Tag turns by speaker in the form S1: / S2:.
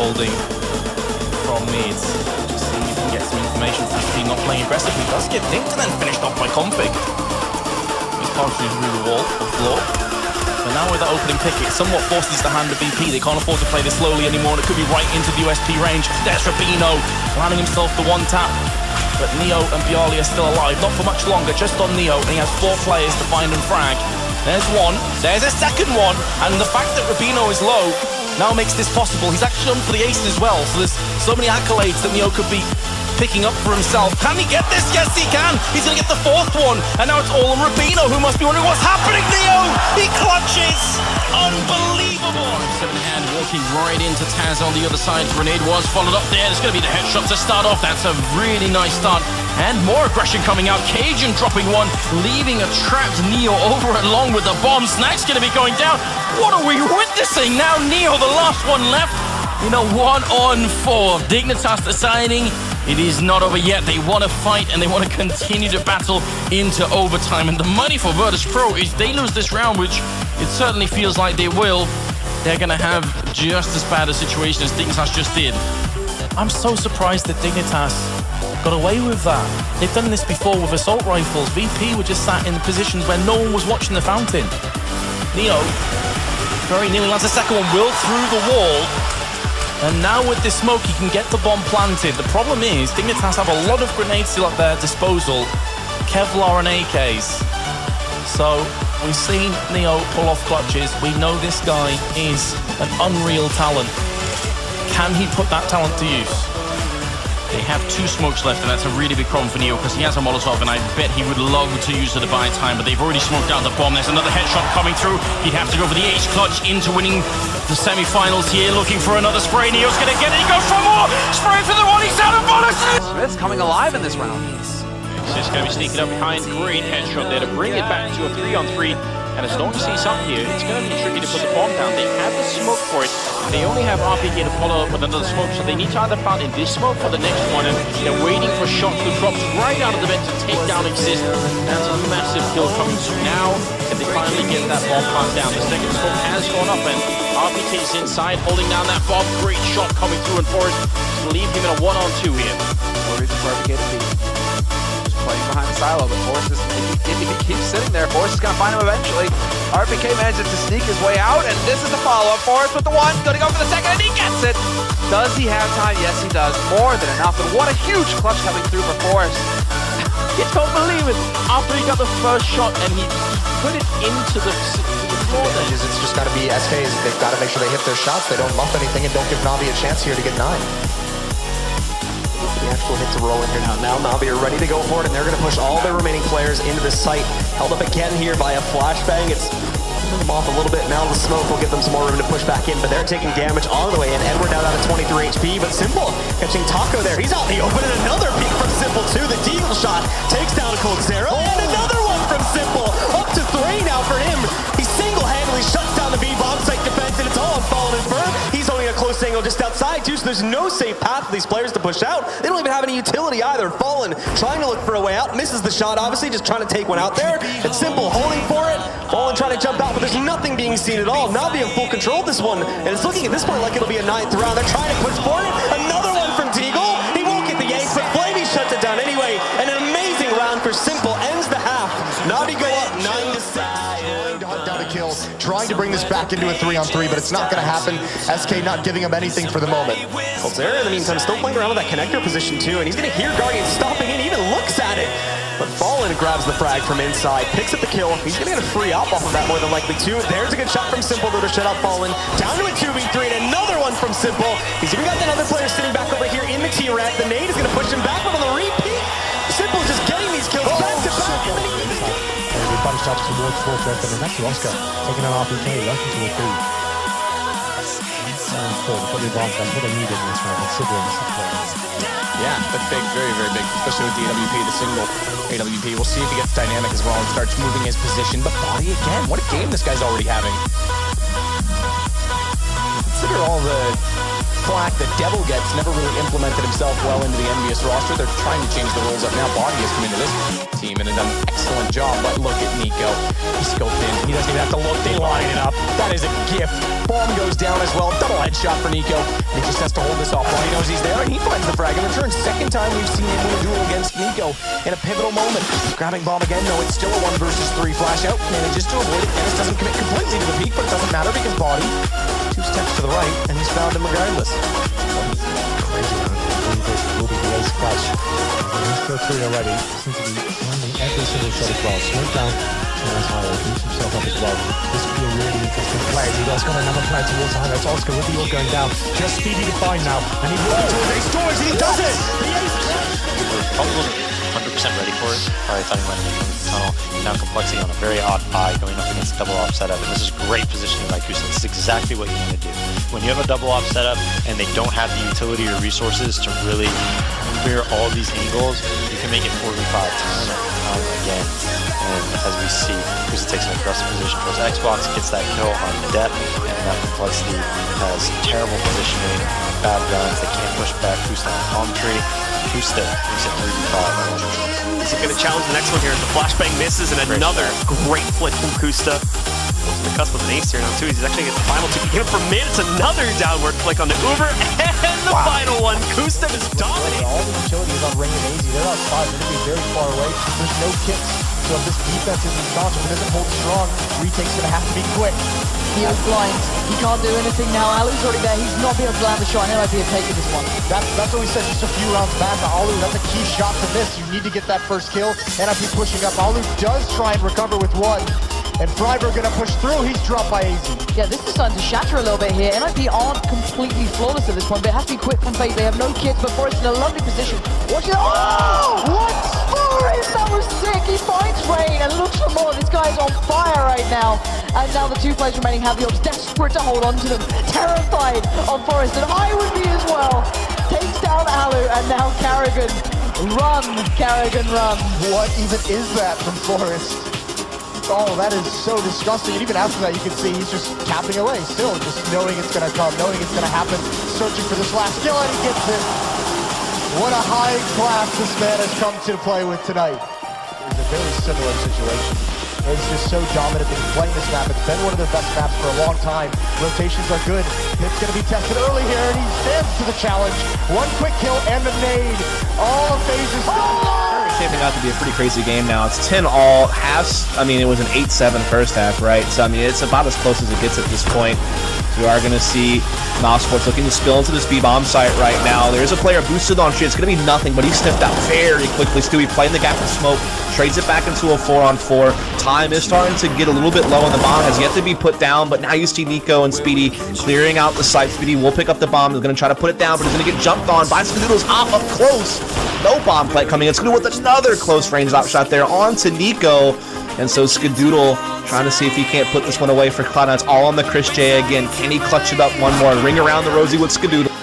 S1: holding from mid. Just see if we can get some information from his team not playing aggressively. Does get dinked and then finished off by Config. He's partially through the wall of floor. But now with that opening pick, it somewhat forces the hand of VP. They can't afford to play this slowly anymore, and it could be right into the USP range. There's Rubino, landing himself the one tap. But Neo and Bialy are still alive, not for much longer, just on Neo, and he has 4 players to find and frag. There's one, there's a second one, and the fact that Rubino is low now makes this possible. He's actually on for the ace as well, so there's so many accolades that Neo could be picking up for himself. Can he get this? Yes, he can. He's going to get the 4th one, and now it's all on Rubino, who must be wondering what's happening. Neo, he clutches. Unbelievable.
S2: 7-hand walking right into Taz on the other side. Grenade was followed up there. There's going to be the headshot to start off. That's a really nice start. And more aggression coming out. Cajun dropping one, leaving a trapped Neo over along with the bomb. Snack's going to be going down. What are we witnessing? Now Neo, the last one left. You know, 1-on-4. Dignitas deciding it is not over yet. They want to fight and they want to continue to battle into overtime. And the money for Virtus Pro is they lose this round, which it certainly feels like they will. They're going to have just as bad a situation as Dignitas just did.
S1: I'm so surprised that Dignitas got away with that. They've done this before with assault rifles. VP were just sat in positions where no one was watching the fountain. Neo very nearly lands the second one, will through the wall. And now with this smoke, he can get the bomb planted. The problem is, Dignitas have a lot of grenades still at their disposal. Kevlar and AKs. So, we've seen Neo pull off clutches. We know this guy is an unreal talent. Can he put that talent to use?
S2: They have 2 smokes left, and that's a really big problem for Neo because he has a Molotov, and I bet he would love to use it to buy time, but they've already smoked out the bomb. There's another headshot coming through. He'd have to go for the ace clutch into winning the semi-finals here, looking for another spray. Neo's going to get it. He goes for more. Spray for the one. He's out of bonus.
S3: Smith's coming alive in this round.
S2: He's going to be sneaking up behind. Great headshot there to bring it back to a 3-on-3. And as long as he's up here, it's going to be tricky to put the bomb down. They have the smoke for it. They only have RPG to follow up with another smoke, so they need to either plant in this smoke for the next one, and they're waiting for shots to drop right out of the vent to take down Exist. That's a massive kill coming through now. If they finally get that bomb plant down, the second smoke has gone up, and RPG is inside, holding down that bomb. Great shot coming through, and Forrest to leave him in a 1-on-2 here.
S3: No reason for RPK to be just playing behind the silo, but Forrest is, if he keeps sitting there, Forrest is going to find him eventually. RPK manages to sneak his way out, and this is the follow-up. Forrest with the 1, going to go for the second, and he gets it! Does he have time? Yes, he does. More than enough, and what a huge clutch coming through for Forrest.
S2: You don't believe it. After he got the first shot, and he put it into the floor.
S4: It's just got to be SKs. They've got to make sure they hit their shots. They don't muff anything and don't give Navi a chance here to get 9. The actual hit to roll in here now. Now Navi are ready to go for it, and they're going to push all their remaining players into the site. Held up again here by a flashbang. It's them off a little bit. Now the smoke will give them some more room to push back in, but they're taking damage all the way in. Edward now down to 23 HP, but Simple catching Taco there. He's out in the open, and another peek from Simple too. The Deagle shot takes down Cold Zero, and another one from Simple. Up to 3 now for him. He single-handedly shuts down the B-bomb site defense, and it's all on Fallen and Firm. He's only a close angle just outside too, so there's no safe path for these players to push out. They don't even have any utility either. Fallen trying to look for a way out, misses the shot, obviously just trying to take one out there. It's Simple holding for it. Fallen trying to jump out, but there's nothing being seen at all. Navi in full control of this one, and it's looking at this point like it'll be a 9th round. They're trying to push for it. Another one from Deagle. He won't get the yank, but Flamey shuts it down anyway. And an amazing round for Simple ends the half. Navi go up 9-6.
S5: Kills, trying to bring this back into a 3-on-3, but it's not going to happen. SK not giving him anything for the moment.
S4: Coldzera, in the meantime, still playing around with that connector position too, and he's going to hear Guardian stopping in, even looks at it. But Fallen grabs the frag from inside, picks up the kill. He's going to get a free op off of that more than likely too. There's a good shot from Simple though to shut out Fallen. Down to a 2v3, and another one from Simple. He's even got another player sitting back over here in the T-Rat. The nade is going to push him back, but on the repeat, Simple just getting these kills back to back.
S6: Bunched up towards 4th left, and that's Oscar taking an RPK right into a 3. Put the advantage, that's what they needed in this round, considering the situation.
S7: Yeah, that's big, very, very big, especially with the AWP, the single AWP. We'll see if he gets dynamic as well and starts moving his position, but body again. What a game this guy's already having. Consider all the flack that Devil gets never really implemented himself well into the NBS roster. They're trying to change the roles up now. Body has come into this team and has done an excellent job, but look at Nico. He's scoped in. He doesn't even have to look. They line it up. That is a gift. Bomb goes down as well. Double headshot for Nico. And he just has to hold this off while he knows he's there, and he finds the frag in return. Second time we've seen him win a duel against Nico in a pivotal moment. Grabbing bomb again. No, it's still a 1 versus 3 flash out. Manages to avoid it. Dennis doesn't commit completely to the peak, but it doesn't matter because Body 2 steps to the right, and he's found him regardless.
S6: Crazy round. Will be the ace clutch. He's killed 3 already. Seems to be landing every single shot as well. Smoke down. That's higher. Keeps himself up as well. This could be a really interesting play. He's got another play towards the highlights. Oscar with the all going down. Just Speedy to find now. And he walks towards ace doors, and he does it! The ace clutch!
S8: Probably wasn't 100% ready for it. Probably thought he might have been tunnel. Now complexity on a very odd eye going up against double op setup. And this is great positioning by Kusa. This is exactly what you want to do. When you have a double op setup and they don't have the utility or resources to really clear all these angles, you can make it 4v5 time and time again. And as we see, Kusa takes an aggressive position towards Xbox, gets that kill on depth, and that complexity has terrible positioning, bad guns, they can't push back Kusa on the palm tree. Kusa makes it 3v5.
S9: Is he going to challenge the next one here? The flashbang misses, and another great flick from Kusta. The cusp with an ace here now too. He's actually going to get the final 2. He hit him for mid. It's another downward flick on the Uber, and the final one. Kusta is dominating.
S6: All the utilities on Ring and AZ, they're outside. They're going to be very far away. There's no kicks. So if this defense isn't staunch, if it doesn't hold strong, retake's going to have to be quick.
S10: He is blind. He can't do anything now. Alu's already there. He's not being able to land the shot. NIP have taken this one.
S6: That's what we said just a few rounds back. Alu, that's a key shot to miss. You need to get that first kill. NIP pushing up. Alu does try and recover with 1. And Freiburg gonna push through. He's dropped by AZ.
S10: Yeah, this is starting to shatter a little bit here. NIP aren't completely flawless at this point, but it has to be quick from FaZe. They have no kits, but Forrest in a lovely position. Watch it. Oh! What? Forrest, that was sick. He finds Rain and looks for more. This guy's on fire right now. And now the 2 players remaining have the ops desperate to hold on to them. Terrified of Forrest, and I would be as well. Takes down Alu, and now Carrigan. Run, Carrigan, run.
S6: What even is that from Forrest? Oh, that is so disgusting. And even after that, you can see he's just tapping away still, just knowing it's going to come, knowing it's going to happen, searching for this last kill, and he gets it. What a high class this man has come to play with tonight. It's a very similar situation. It's just so dominant that he's playing this map. It's been one of their best maps for a long time. Rotations are good. It's going to be tested early here, and he stands to the challenge. 1 quick kill and the nade. All of phases.
S11: Shaping out to be a pretty crazy game now. It's 10 all. Halves, I mean, it was an 8-7 first half, right? So, I mean, it's about as close as it gets at this point. We are going to see Mousesports looking to spill into this B-bomb site right now. There's a player boosted on shit. It's going to be nothing, but he sniffed out very quickly. Stewie playing the gap with smoke, trades it back into a 4-on-4. Time is starting to get a little bit low, and the bomb has yet to be put down, but now you see Nico and Speedy clearing out the site. Speedy will pick up the bomb. He's going to try to put it down, but he's going to get jumped on by Skadoodle's hop up close. No bomb play coming in. Skadoodle with another close range op shot there onto Nico. And so Skadoodle trying to see if he can't put this one away for Cloud9. It's all on the Chris J again. Can he clutch it up one more? Ring around the rosy with Skadoodle.